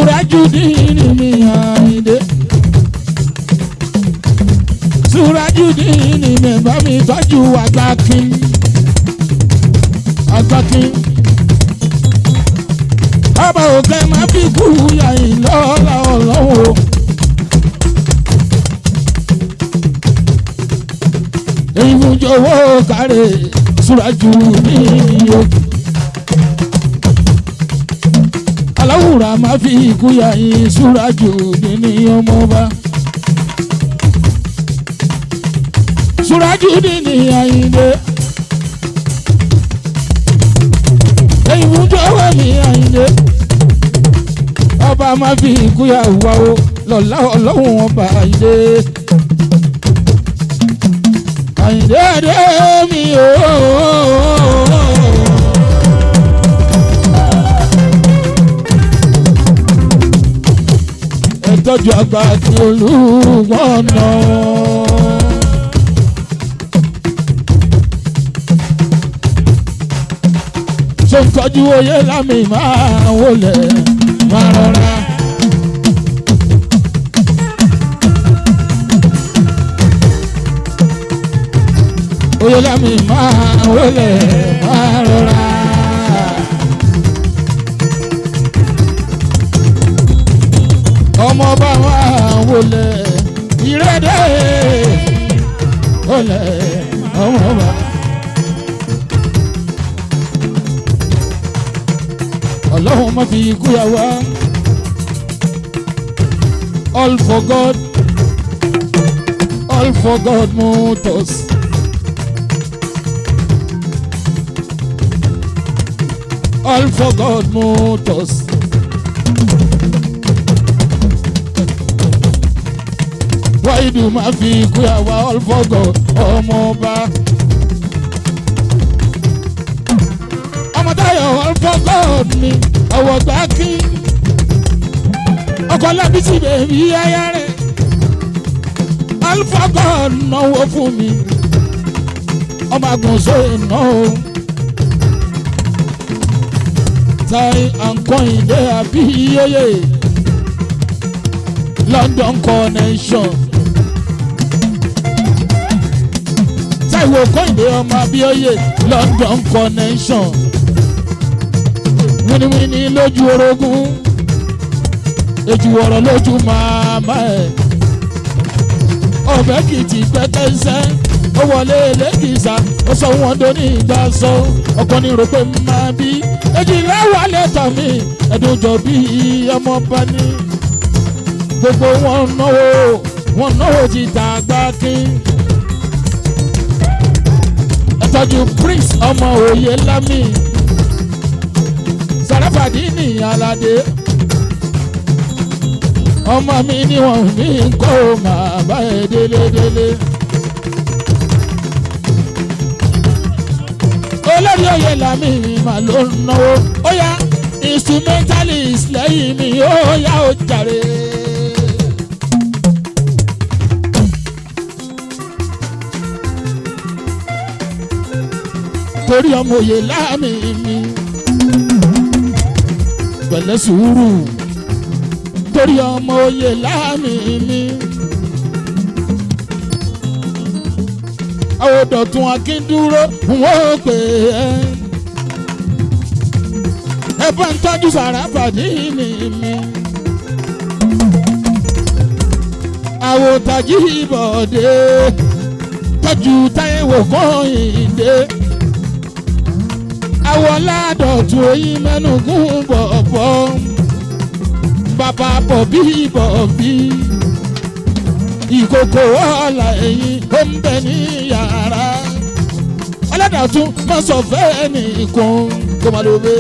Surajudeen mi Àyìndé. Surajudeen mi bá mi tọ́jú Àgbàkin. Àgbàkin. Ọba òkè máa fi kú yàyìn lọ́la ọlọ́wọ́. Ìmújọwọ́ kárẹ̀ Surajudeen o. Aláwùrà máa fi ikú yàyìn Surajudeen ọmọba. Surajudeen Àyìndé. Ìmújọwọ́ mi Àyìndé. Ọba máa fi ikú yàwá o lọ́la ọlọ́run ọba Àyìndé. Àyìndé adé mi ooo. Ẹ tọ́jú Àgbàkin Olúgbọ̀nà. Ṣé ń tọ́jú Oyèlámì máa wọlé máa rọra. Oyèlámì máa wọlé máa rọra. Ọmọọba máa wọlé ìrẹ́dẹ́ wọlé ọmọọba. Ọlọ́run má fi ikú yà wá. All for God, all for God motors. All for God motors. Why do ma fi ikú yà wá all for God ọmọọba. Ọmọ Táyọ̀ all for God ni ọwọ́ Àgbàkin. Ọkọ̀ Lábísí bèbí ayá rẹ̀. All for God náwó fún mi. Ọmọ Àgùnso náà. Tai and Kọ́hìndé Àbíyóyè. London connection. Táíwò Kọ́hìndé ọmọ Àbíyóyè London connection. Wíníwíní lójú orogún. Èjì wọ̀rọ̀ lójú màmá ẹ̀. Ọ̀bẹ kìtì pẹ́tẹ́sẹ́. Ó wọlé lẹ́kìsà. Ó sọ wọn dóní ìgbà sọ. Ọkọ ní rò pé máa bí. Èjì lẹ́wà lẹ́tà mi. Ẹ̀dùn jọ bí ọmọọba ní. Gbogbo wọn náwó ti Àgbàkin. Ẹ tọ́jú Prince ọmọ Oyèlámì. Sàràfàdínì Aládé. Ọmọ mi ni wọ́n ní kó máa bá ẹ délédélé. Olórí Oyèlámì mà ló ń náwó. Ó yá instrumentalist lẹ́yìn mi ó yá ó jàre. Torí ọmọ Oyèlámì mi pẹ̀lẹ́ sùúrù. Torí ọmọ Oyèlámì mi. Àwọn Dọ̀tun Akíndúró wọ́n pè é. Ẹ bá ń tọ́jú Sàràfàdínì mi. Àwọn Tàjíbọ̀dé tọ́jú Táíwò Kọ́hìndé. Àwọn Ládọ̀tun Oyin mẹ́nugún bọ̀bọ̀. Bàbá bọ̀bí ìkòkò ọ̀la ẹ̀yìn ó ń bẹ ní yàrá. Ọlọ́dọ̀tun má sọ fẹ́ nìkan kó má ló bẹ́.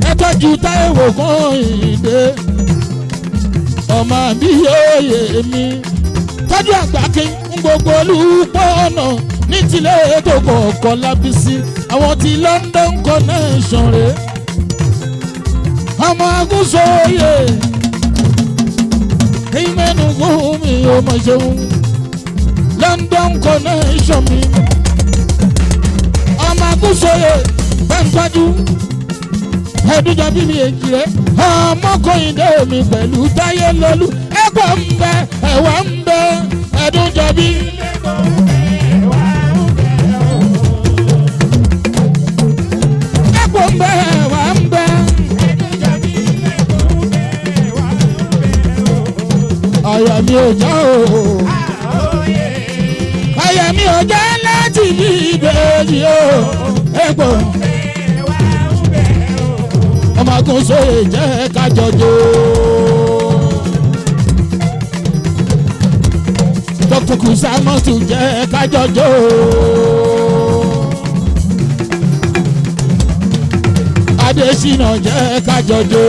Ẹ tọ́jú Táíwò Kọ́hìndé ọmọ Àbíyóyè mi. Tọ́jú Àgbàkin ń gbogbo Olúgbọ̀nà ní tilẹ̀ ètò kọ̀ọ̀kan Lábísí. Àwọn ti London connection rẹ̀. Ọmọ Àgùnsoyè ìmẹ́nugún mi ò mọ̀ ṣeun. London connection mi. Ọmọ Àgùnsoyè bá ń tọ́jú ẹ̀dúnjọ bí mi èjì rẹ̀ ọmọ Kóyìndé mi pẹ̀lú Táyé Lolú ẹ̀pọ̀ ń bẹ ẹ̀wà ń bẹ ẹ̀dúnjọ bí. ẹ̀pọ̀ ń bẹ ẹ̀wà ń bẹ. àyà mi ò já o àyà mi ò já láti bí ìbejì o ẹ̀pọ̀. ọmọ Agunso jẹ́ kájọjọ́. Dr. Kusamotu jẹ́ kájọjọ́. Adesina jẹ́ kájọjọ́.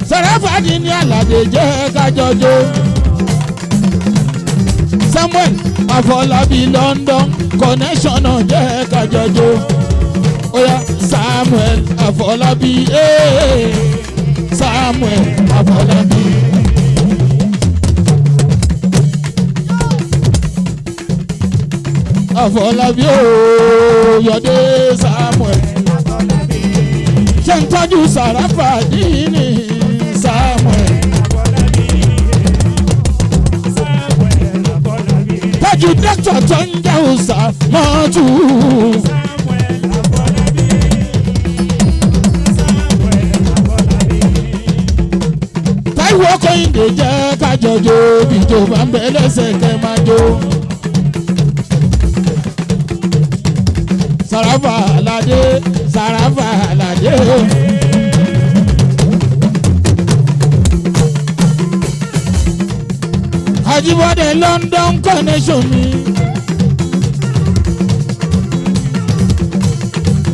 Sarafadi ní Aládé jẹ́ kájọjọ́. Samuel Afọlábí London connection jẹ́ kájọjọ́. Oya Samuel Afọlábí Samuel Afọlábí. Afọlábí Yọ̀dé Samuel. Ṣé ń tọ́jú Sarafadi ní Samuel. Tọ́jú dókítà tó ń jẹ́ òòsà mọ́tò. Táíwò Kóyìndé jẹ́ kájọjọ́ bí tó bá ń bẹ lẹ́sẹ̀ kẹ́ máa jó. Sarafa Aládé Sarafa Aládé. Ajibode London connection mi.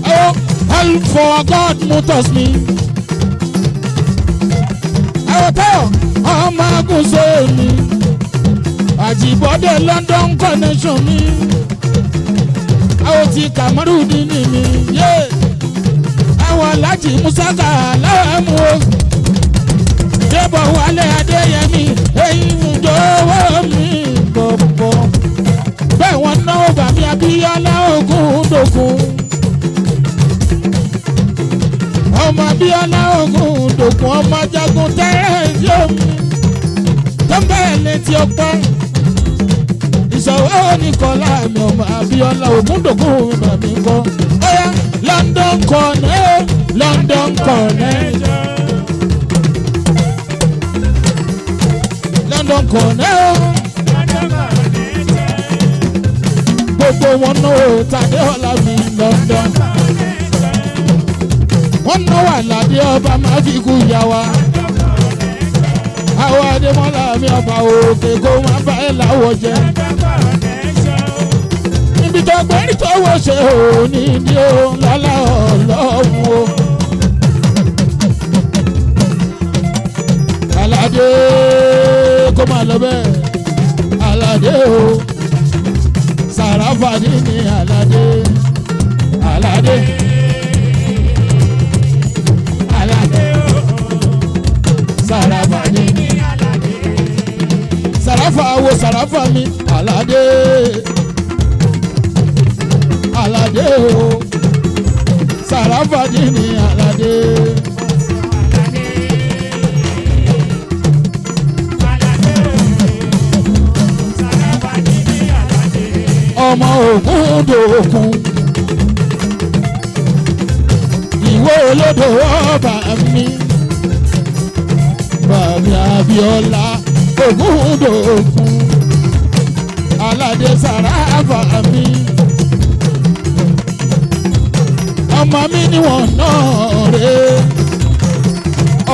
Oh, all for God motors mi. Ayọ̀tayọ̀ ọmọ Agunso mi. Ajibode London connection mi. Àwọn ti Kamarudini mi. Àwọn Aláàjì Musaka láàmú o. Débọ̀ Wálé Adéyẹmí èyí ń jọ̀wọ́ mi bọ̀bọ̀. Bẹ́ẹ̀ wọ́n náwó bàmí Abíọ́lá Ògúndòkun. Ọmọ Abíọ́lá Ògúndòkun ọmọ Ajagun tẹ́rẹ̀ yóò mi. Tó ń bẹ̀rẹ̀ létí ọgbọ́n. Ìṣòwò Nìkọ́lá mi ọmọ Abíọ́lá Ògúndòkun mi bàmí kọ́. Óyá London Connect London Connect. London Connect. Gbogbo wọn náwó Tadéọlá mi London. Wọ́n náwó Àlàdé ọba máa fi kú ìyá wa. Àwọn Adémọ́lá mi ọba òkè kó máa bá ẹ̀ láwọ̀ jẹ. Níbi tó gbẹ́rì tó wọ́ ṣe ò ní ìdí o lọ́lá Ọlọ́run o. Àlàdé kó máa lọ bẹ́ẹ̀ Àlàdé o. Sarafadi ní Àlàdé Àlàdé Àlàdé Sarafadi ní Àlàdé. Sarafa wo Sarafa mi Àlàdé Àlàdé o. Sarafadi ní Àlàdé. Ọmọ Ògúndòkun Ìwó Olódò ọba mi bàbí Abíọ́lá Ògúndòkun Aládé Sarafa mi. Ọmọ mi ni wọ́n náà rè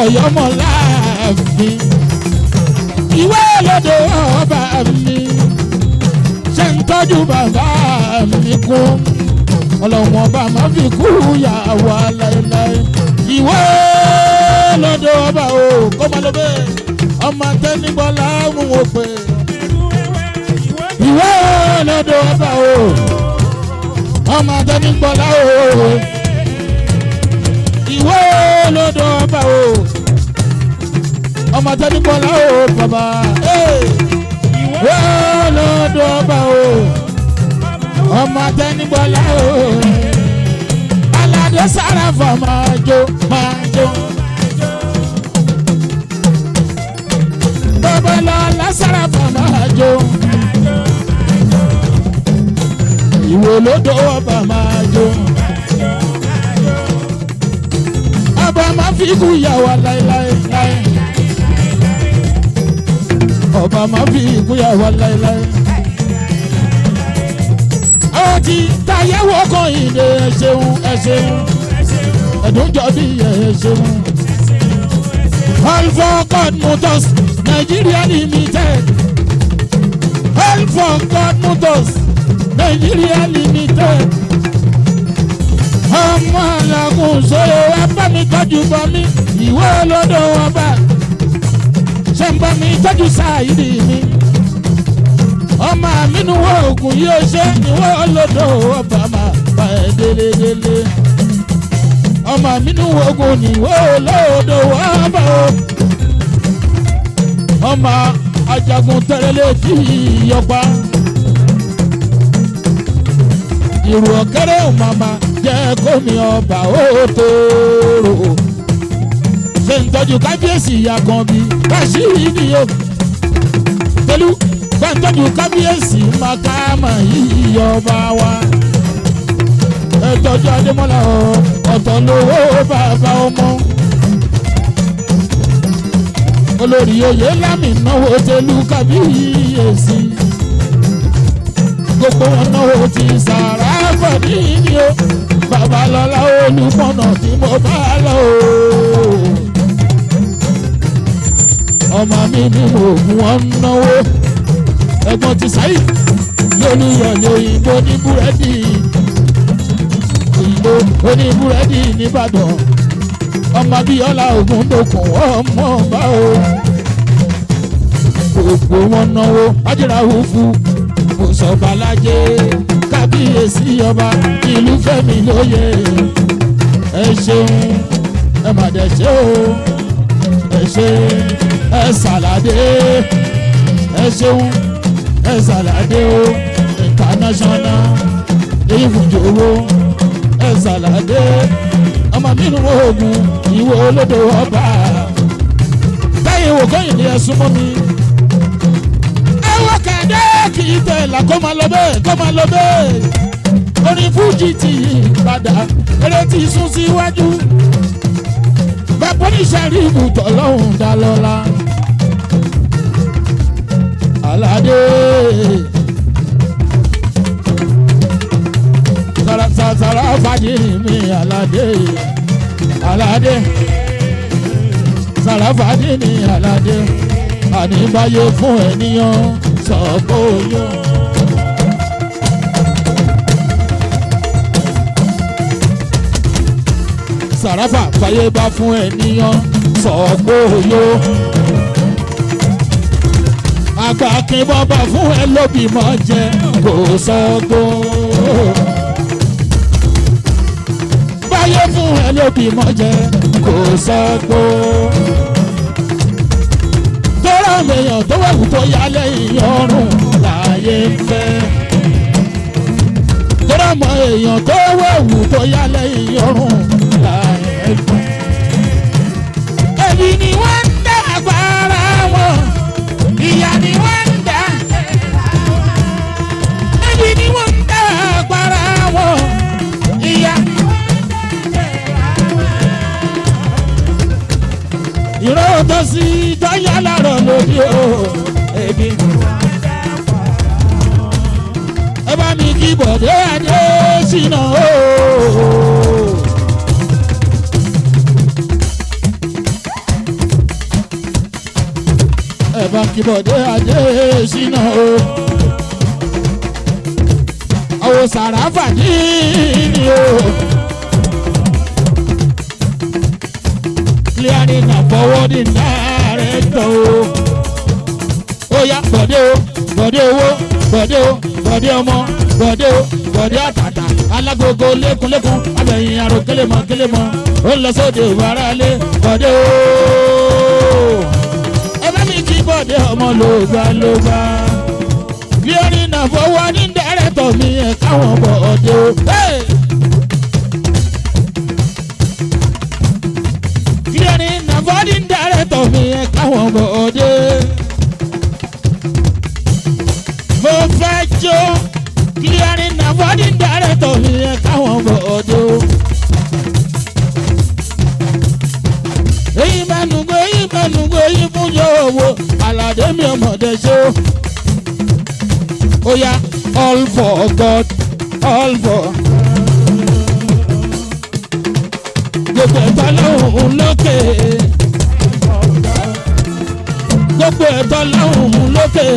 Ọ̀yọ́mọláàfin Ìwó Olódò ọba mi. Ṣé ń tọ́jú bàbá mi kún Ọlọ́run ọba máa fi kú yàwó aláìláì. Ìwó Olódò ọba o kó máa lọ bẹ́ẹ̀ ọmọ Tẹ́nígbọ́lá mú wọn pè. Ìwó Olódò ọba o ọmọ Tẹ́nígbọ́lá o. Ìwó Olódò ọba o ọmọ Tẹ́nígbọ́lá o bàbá. Ìwó Olódò ọba o ọmọ Tẹ́nígbọ́lá o. Aládé Àlàdé Sàràfà máa jó máa jó. Babalọlá Sàràfà máa jó. Ìwọ lódò ọba máa jó. Ọba máa fi kú yà wá láéláé. Ọba máa fi kú yà wá láéláé. Ọtí táyẹ̀wò kan ìdè ẹ ṣeun ẹ ṣeun. Ẹ̀dùn jọ bí ẹ ṣeun. All for God Motors Nigeria Limited. All for God Motors Nigeria Limited. Ọmọ àlàkùn sọ̀rọ̀ wá bá mi tọ́jú bọ́ mi. Ìwọ olódò ọba. Ṣé ń bá mi tọ́jú sáàyìdì mi? Ọmọ àmínú wo ògùn yóò ṣe ìwọ olódò ọba máa bá ẹ délédélé. Ọmọ àmínú wo ògùn níwọ olódò ọba o. Ọmọ ajagun tẹ̀lé tí yọpa. Ìrù ọ̀kẹ́rẹ́ ò màmá jẹ́ kómi ọba ó tóró. Ṣé ń tọ́jú kábíyèsí ìyá kan bí káṣírí ni o. Pẹ̀lú bá ń tọ́jú kábíyèsí màkàmà yìí ọba wa. Ẹ tọ́jú Adémọ́lá ọ̀tọ̀ lówó bàbá ọmọ. Olórí oyè lámì náwó tẹlú kábíyèsí. Gbogbo wọn náwó ti Sàràfà ní o. Babalọlá Olúmọ̀nà tí mo bá lọ o. Ọmọ mi ní oògùn wọn náwó. Ẹ̀gbọ́n ti sáyì lólùyọ̀lẹ̀ òyìnbó ní búrẹ́dì. Òyìnbó oníbúrẹ́dì nìbàdàn. Ọmọ Abíọ́lá Ògúndòkun ọmọ ọba o. Gbogbo wọn náwó Ájírà Húfú Mùsọ̀bàlájé kábíyèsí ọba ìlú Fẹ́mi lóye. Ẹ ṣeun ẹ má dẹ̀ ṣe o. Ẹ ṣe ẹ Sàlàdé. Ẹ ṣeun ẹ Sàlàdé o. International èyí fúnjò owó ẹ Sàlàdé. Ọmọ mi nù oògùn ìwọ olódò ọba. Táyé wò kọ́yìn ní ẹ̀sùn mọ́ mi. Ẹwọ́ kẹ̀dé kì í tẹ̀ là kó máa lọ bẹ́ẹ̀ kó máa lọ bẹ́ẹ̀. Orin fújì ti yí padà eré ti sún síwájú. Bàbá oníṣẹ́rí ibùtọ̀ lọ́hùn dá lọ́la. Àlàdé. Sàràfà ní mi Àlàdé. Àlàdé. Sàràfà ní mi Àlàdé. Àníbáyé fún ènìyàn sọ̀kòyò. Sàràfà fàyè bá fún ènìyàn sọ̀kòyò. Àgbà kí bọ́bà fún ẹ lóbìmọ jẹ kò sọ́gbó. Báyé fún ẹ lóbìmọ jẹ kò sọ́gbó. Tọ́rọ èèyàn tó wẹ̀wù tó yá lẹ́yìn ọrùn láyé ń fẹ́. Tọ́rọ mọ èèyàn tó wẹ̀wù tó yá lẹ́yìn ọrùn láyé ń fẹ́. Èyí ni wọ́n ń dá agbára wọn. Ìyá ni wọ́n ń dá. Èyí ni wọ́n ń dá agbára wọn. Ìyá. Ìró tó sí tọ́yà lárọ̀ lórí o. Èmi. Ẹ bá mi kí Bọ̀dé Adésínà o. Ẹ bá kí Bọ̀dé Adésínà o. Àwọn Sàràfà ní o. Clearing and forwarding director o. Ó yá Bọ̀dé o, Bọ̀dé owó, Bọ̀dé o, Bọ̀dé ọmọ, Bọ̀dé o, Bọ̀dé àtàtà, alágogo lékunlékun, abẹ̀yìn àrò kélémọ̀, ó ń lọ sóde ìwárálé, Bọ̀dé o. Ẹ bá mi kí Bọ̀dé ọmọ lógbà. Clearing and forwarding director mi ẹ̀ káwọn Bọ̀dé o. mọ́dí dàrẹ́tọ̀ mi ẹ̀ káwọn bọ̀ ọdẹ o. èyí mẹ́nugbó èyí fún yòówó Àlàdé mi ọmọdé ṣe o. ó yá all for God all for. gbogbo ẹ̀tọ́ lọ́hùn lókè. gbogbo ẹ̀tọ́ lọ́hùn lókè.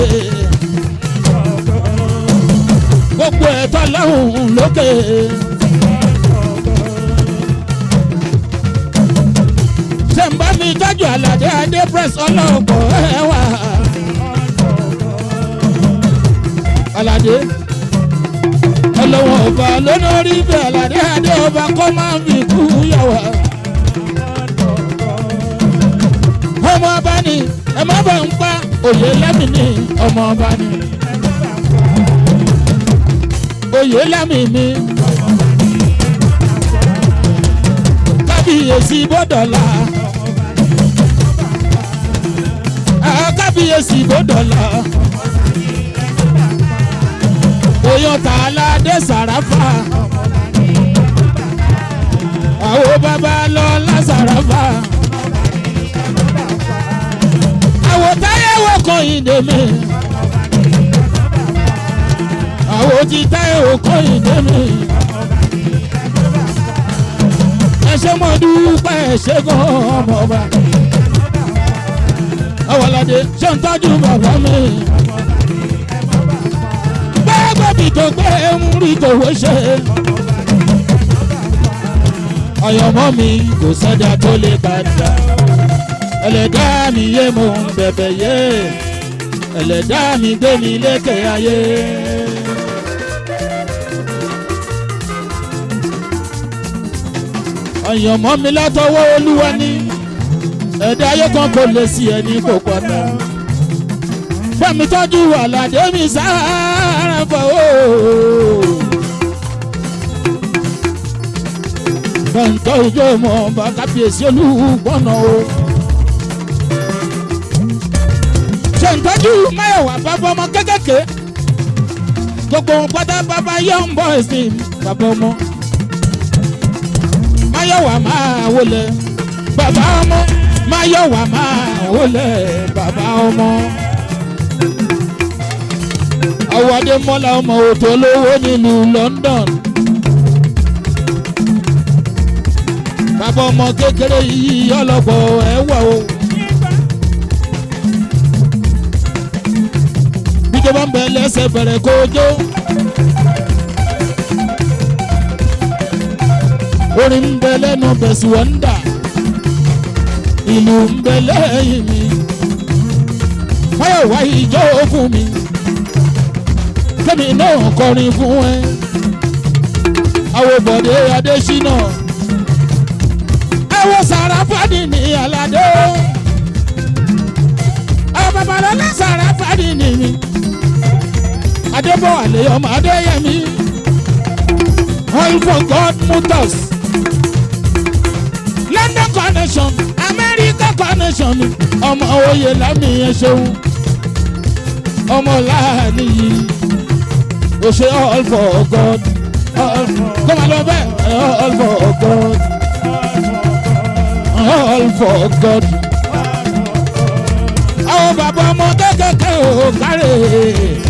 gbogbo ẹ̀tọ́ lọ́hùn lókè. ṣé ń bá mi tọ́jú Àlàdé adé press ọlọ́pọ̀ ẹ̀wà. Àlàdé ọlọ́wọ́ ọba lónìí bẹ́ẹ̀ Àlàdé adé ọba kọ́ máa ń fi kú yàwá. ọmọ ọba ni ẹ má bọ̀ ń pa òye lẹ́mì ní ọmọ ọba ni. òye lẹ́mì mi kábíyèsí bọ́dọ̀là. kábíyèsí bọ́dọ̀là. èèyàn tà Aládé Sàràfà. àwọn bàbá lọ lásàràfà. àwọn táyẹ̀wò kan ìdè mi. àwọn tí táyẹ̀wò kan ìdè mi. ẹ ṣé mo dúpẹ́ ẹ ṣé gan ọmọ ọba. àwọn Àlàdé ṣé ń tọ́jú bàbá mi. gbẹ́gbẹ́bí tó gbé ń rí tòwó ṣe. ọ̀yọ̀mọ́ mi kò sẹ́dá tó lè padà. Ẹlẹ́dàá mi yé mo ń bẹ̀bẹ̀ yé. Ẹlẹ́dàá mi gbé mi lékè ayé. ọ̀yọ̀mọ́ mi látọwọ́ Olúwa ni. ẹ̀dá ayé kan kò lè sí ẹni kò pọ̀nà. Fẹ́mi tọ́jú Àlàdé mi Sàràfà o. Bẹ̀ǹtọ́ ìjọ mọ̀ bá kábíyèsí Olúgbọ̀nà o. ṣe ń tọ́jú Máyọ̀wá bàbá ọmọ kékèké. gbogbo pátá bàbá young boys ni bàbá ọmọ. Máyọ̀wá máa wọlé bàbá ọmọ. Máyọ̀wá máa wọlé bàbá ọmọ. àwọn Adémọ́lá ọmọ òtò olówó nílùú London. bàbá ọmọ kékeré yìí ọlọ́pọ̀ ẹ̀wà o. bíjọba ń bẹ lẹ́sẹ̀ bẹ̀rẹ̀ kójó. orin ń bẹ lẹ́nu bẹ̀sù wọ́ndà. ìlú ń bẹ lẹ́yìn mi. Máyọ̀wá ìjọ fún mi. kẹ́mi náà kọrin fún ẹ. àwọn Bọ̀dé Adéṣínà. àwọn Sàràfà ní Àlàdé. àwọn babalọ́lá Sàràfà ní mi. Adébọ̀wálé ọmọ Adéyẹmí. All for God Motors. London connection, America connection. ọmọ oyè lámì ẹ ṣeun. ọmọ láàánú yìí. o ṣe all for God. kó máa lọ bẹ́ẹ̀ all for God. all for God. àwọn bàbá ọmọ kékeré ò kárẹ̀.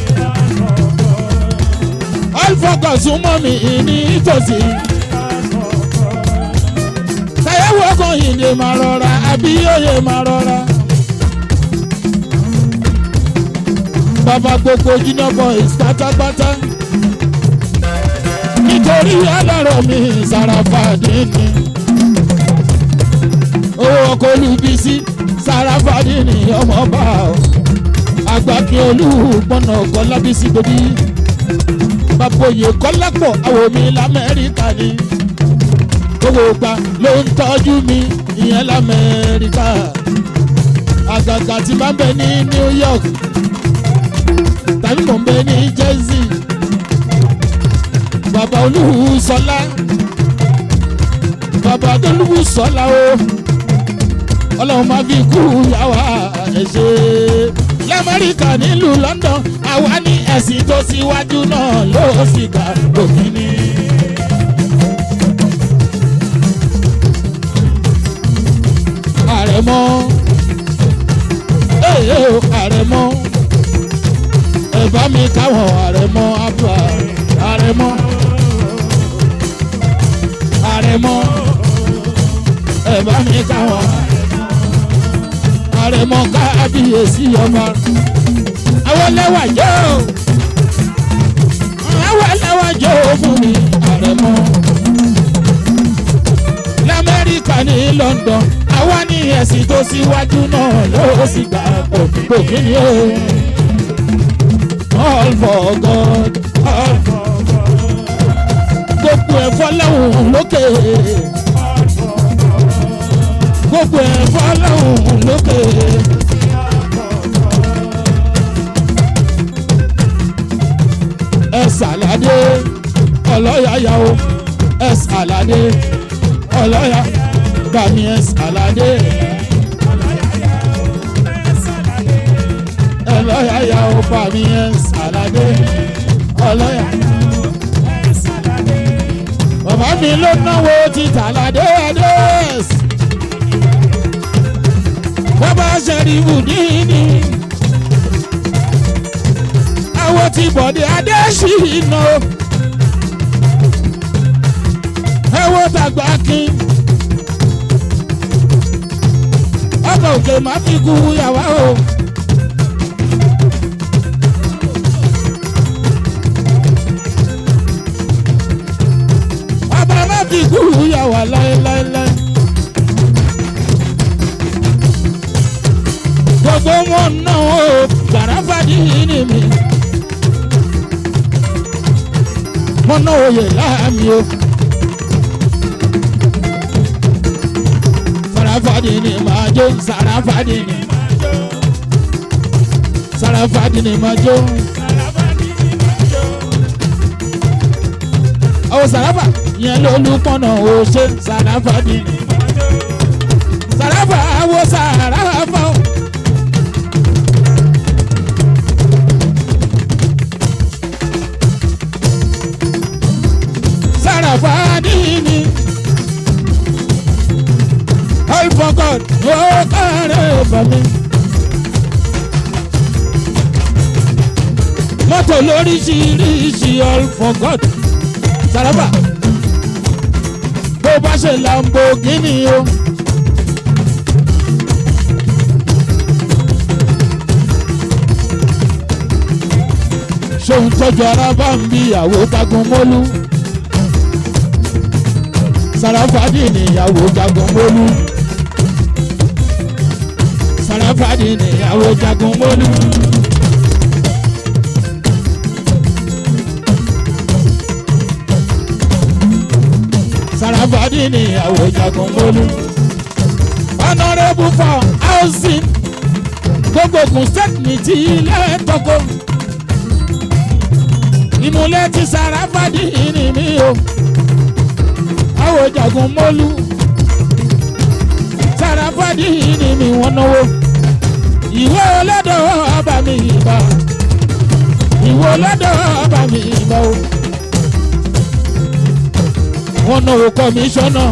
all for God súnmọ́ mi ní ìtòsí. Táyẹ̀wò kan yìí lè máa rọra àbí òye máa rọra. bàbá gbogbo Junior Boys pátápátá. nítorí ọlọ́rọ̀ mi Sàràfà dínì. owó ọkọ̀ Olúbísí Sàràfà dínì ọmọọba. àgbàkí Olúgbọ̀nà ọkọ̀ Lábísí gbòdì. Bàbòyè Kọ́lápọ̀ àwọn mi l'Amẹ́ríkà ni. gbogbo ìgbà ló ń tọ́jú mi ìyẹn l'Amẹ́ríkà. àgàgà tí bá ń bẹ ní New York tàbí mò ń bẹ ní Jersey. bàbá Olúṣọlá bàbá Olúṣọlá o. ọlọ́run máa fi kú yàwá ẹ̀ ṣe lamẹ́ríkà nílùú London àwa ní ẹ̀sìn tó síwájú náà ló sì ga òkìní. àrẹ̀mọ àrẹ̀mọ ẹ bá mi káwọn àrẹ̀mọ abúlé àrẹ̀mọ àrẹ̀mọ ẹ bá mi káwọn àrẹ̀mọ kábíyèsí ọmọ àwọn lẹ́wà jẹ́ o àwọn lẹ́wà jẹ́ o fún mi àrẹ̀mọ lamẹ́ríkà ní London àwa ní ẹ̀sìn tó síwájú náà ló sì gbà pò kí ni o. All for God, all for God. Gbogbo ẹ̀fọ́ lẹ́hùn lókè. Gbogbo ẹ̀fọ́ lẹ́hùn lókè. Ẹ̀sàládé ọlọ́yàyà o. Ẹ̀sàládé ọlọ́yà bàmí ẹ̀sàládé. ọlọ́yàyà ó bá mi ẹ̀sàládé ọlọ́yà. bàbá mi ló náwó títà ládé adés. bàbá Ṣẹ̀rífù Díìnì. àwọn tí Bọ̀dé Adéṣínà. ẹ̀wọ̀n tàgbà kí. ọkọ̀ òkè má fi kú yàwá o. ti kúrú yà wá láéláéláé. gbogbo wọn náà ó Sàràfàdí ní mi. wọn náà òye láàmì o. Sàràfàdí ní máa jó Sàràfàdí ní máa jó. Sàràfàdí ní máa jó. àwọn Sàràfà yẹn lólùpọ̀nà ó ṣe Sàràfàdí ní Sàràfà wo Sàràfà o. Sàràfàdí ní all for God ó kárẹ̀ bàmí. mọ́tò lóríṣiríṣi all for God Sàràfà bó bá ṣe Lamborghini o. ṣòun tọ́jú ara bá ń bí ìyàwó jagun mólú. Sàràfàdí ní ìyàwó jagun mólú. Sàràfàdí ní ìyàwó jagun mólú. Sàràfàdí ní ìyàwó jagun mólú. Honorable for housing gbogbo Ògùn state ní ti ilé tọkọ. ìmúlẹ̀ ti Sàràfàdí ní mi o. àwọ̀ jagun mólú. Sàràfàdí ní mi wọ́n náwó. ìwé ọlọ́dọ̀ ọba mi ìbá. ìwé ọlọ́dọ̀ ọba mi ìbá o. wọ́n náwó commissioner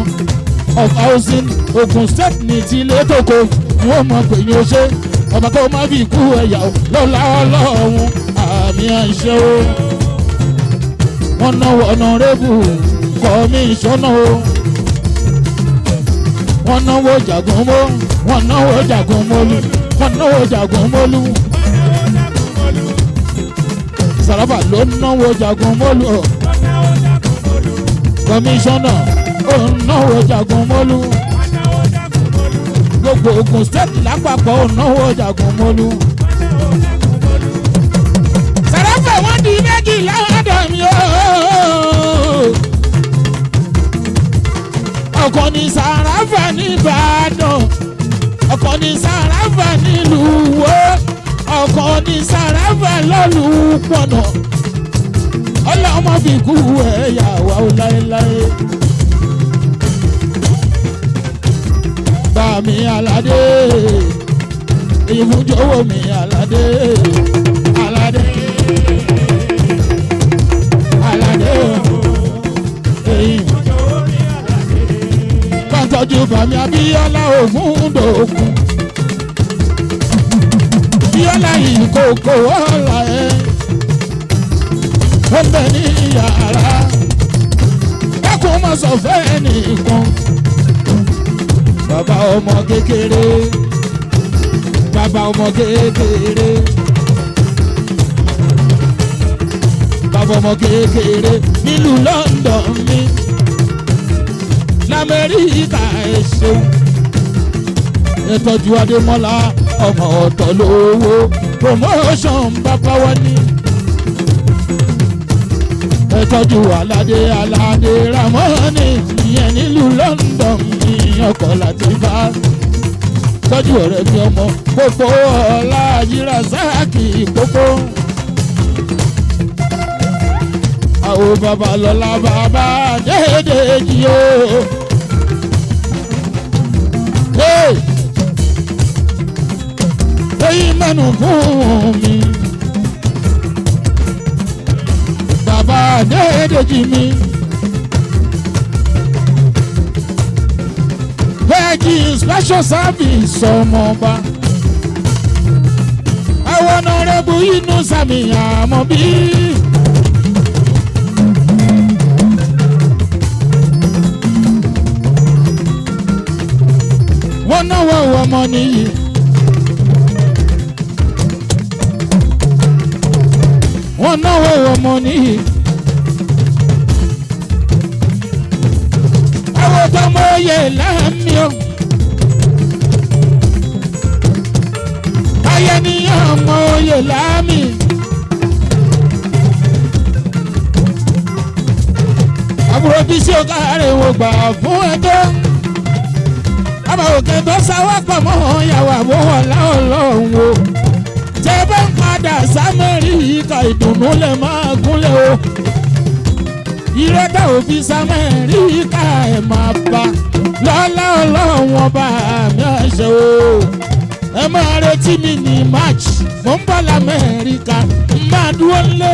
of housing Ògùn state ní ti ilé tòkó. wọ́n mọ̀ pé ní o ṣe ọba tó má fi kú ẹ̀yà lọ́la ọlọ́run àmì àìṣe o. wọ́n náwó honorable commissioner o. wọ́n náwó jagun mọ́ wọ́n náwó jagun mọ́lú wọ́n náwó jagun mọ́lú. Sàràfà ló náwó jagun mọ́lú o. commissioner ó náwó jagun mọ́lú. gbogbo Ògùn state lápapọ̀ ó náwó jagun mọ́lú. Sàràfà wọ́n di méjì láwọ́dọ̀ mi o. ọkàn ní Sàràfà ní Ìbàdàn, ọkàn ní Sàràfà nílùú Ìwó, ọkàn ní Sàràfà lọ́lùpọ̀nà. ọlọ́mọ fi kú ẹ̀yà wà ó láéláé. Bàmí Aládé èyí fún jọ̀wọ́ mi aládé aládé aládé èyí tọ́jú bàmí Abíọ́lá Ògúndòkun Abíọ́lá ìkòkò ọ̀la ẹ̀ ó ń bẹ ní yàrá dákun má sọ fẹ́ nìkan bàbá ọmọ kékeré bàbá ọmọ kékeré bàbá ọmọ kékeré nílùú London mi l'Amẹ́ríkà ẹ ṣeun ẹ tọ́jú Adémọ́lá ọmọ ọ̀tọ̀ lówó promotion bàbá wa ní ẹ tọ́jú Aládé Aládé Ramoni ìyẹn nílùú London ní ọkọ̀ láti bá tọ́jú ọ̀rẹ́ mi ọmọ gbogbo ọ̀la Yíràsáàkì gbogbo àwọn Babalọ́lá bàbá Adédèjì o. Èyí mẹ́nu fún mi bàbá Adédèjì mi Vẹ́ẹ̀jì special service ọmọọba àwọn ọ̀nàrẹ́bù inú sàmì àmọ́ bí. wọ́n náwó ọmọ nìyí. wọ́n náwó ọmọ nìyí. àwọn tọmọ oyè láàmì o. ayẹniyàn ọmọ oyè láàmì. àbúrò bí sí ọ̀gá rẹ̀ wò gbà fún ẹjọ́. àmọ́ òkè tó sáwọ́ pọ̀ mọ́ ìyàwó àbúrò láọ̀lọ́hún o. tẹ́ bá ń padà s'Amẹ́ríkà ìdùnnú lè máa gúnlẹ̀ o. ìrẹ́dà òfin s'Amẹ́ríkà ẹ̀ máa bá lọ́lá ọlọ́run ọba àmì àṣẹ o. ẹ máa retí mi ní March mo ń bọ̀ l'Amẹ́ríkà máa dúró lé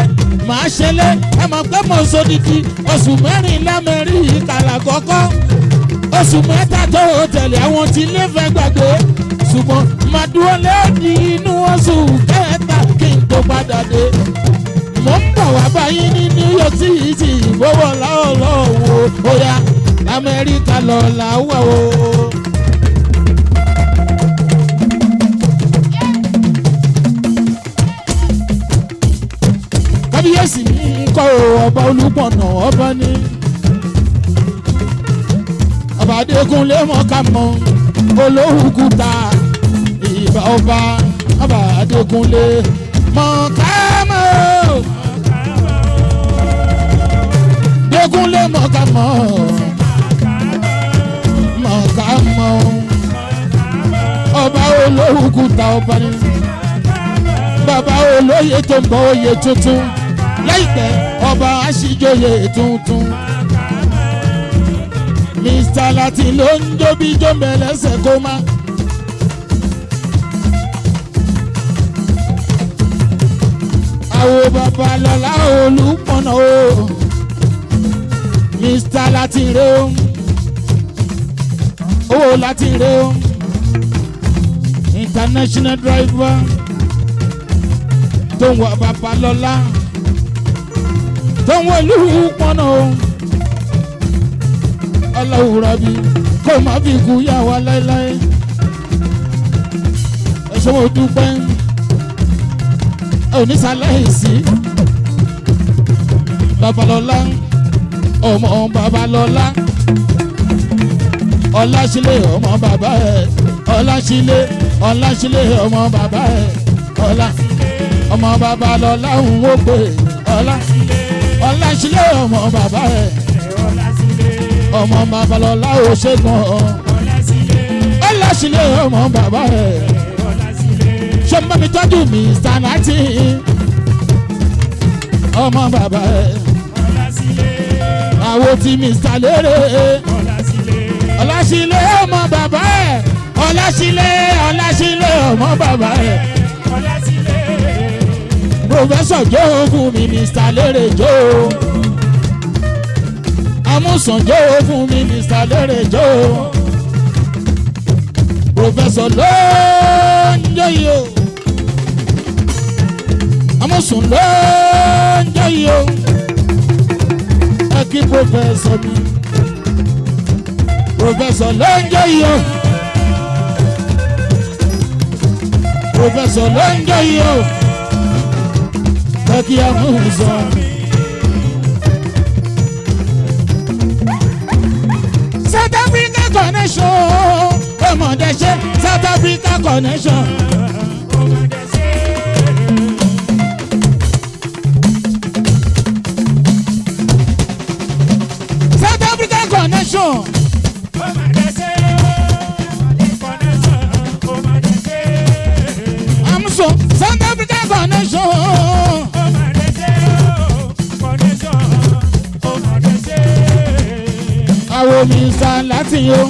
máa ṣẹlẹ̀ ẹ mọ̀ pé mo sódìdí oṣù mẹ́rin l'Amẹ́ríkà làkọ́kọ́ oṣù mẹ́ta tó tẹ̀lé àwọn tí ilé fẹ́ gbàgbé ṣùgbọ́n máa dúró lé ní inú oṣù kẹta kí n tó padà dé. mo ń bọ̀ wá báyìí ní New York City ìbọ̀wọ̀ láọ̀lọ́wọ́ bóyá l'Amẹ́ríkà lọ làwọ̀ o. kábíyèsí ní kọ́ ọba Olúpọ̀nà ọba ní. ọba Adékúnlé mọ̀kámọ́ Olóhùkúta ìbà ọba ọba Adékúnlé mọ̀kámọ́ Adékúnlé mọ̀kámọ́ mọ̀kámọ́ ọba Olóhùkúta ọba ní. bàbá olóyè tó ń bọ̀ oyè tuntun láìpẹ́ ọba aṣíjòyè tuntun. Mr. Latin ló ń jóbi jómẹ lẹ́sẹ̀ kó má. àwọn Babalọ́lá Olúpọ̀nà o. Mr. Latin rẹ o. owó Latin rẹ o. international driver tó ń wọ Babalọ́lá tó ń wọ Olúpọ̀nà o. Ọlọ́wùrọ̀ bí kò má fi kú yà wá láéláé. ẹ̀ṣọ́ mo dúpẹ́ onísàlẹ̀sí Babalọ́lá ọmọ Babalọ́lá Ọláṣílẹ̀ ọmọ bàbá ẹ̀ Ọláṣílẹ̀ ọmọ bàbá ẹ̀ ọmọ Babalọ́lá ń wó pé Ọláṣílẹ̀ ọmọ bàbá ẹ̀ ọmọ Babalọ́lá ò ṣẹ́gun Ọláṣílẹ̀ ọmọ bàbá ẹ̀ ṣọmọ mi tọ́jú Mr. Latin ọmọ bàbá ẹ̀ àwo ti Mr. Lérè Ọláṣílẹ̀ ọmọ bàbá ẹ̀ ọlásílẹ̀ ọmọ bàbá ẹ̀. Professor Joe fún mínísítà lérè Joe. Amúsàn Joe fún mínísítà lérè Joe. Professor ló ń jẹ́ yìí o. Amúsàn ló ń jẹ́ yìí o. Ẹ kí Professor mi. Professor ló ń jẹ́ yìí o. Professor ló ń jẹ́ yìí o. Ẹ kí Amúsàn. South Africa connection. Ọmọdé ṣe South Africa connection. South Africa connection. Amúsàn South Africa connection. Àwọn mi sàn láti yó.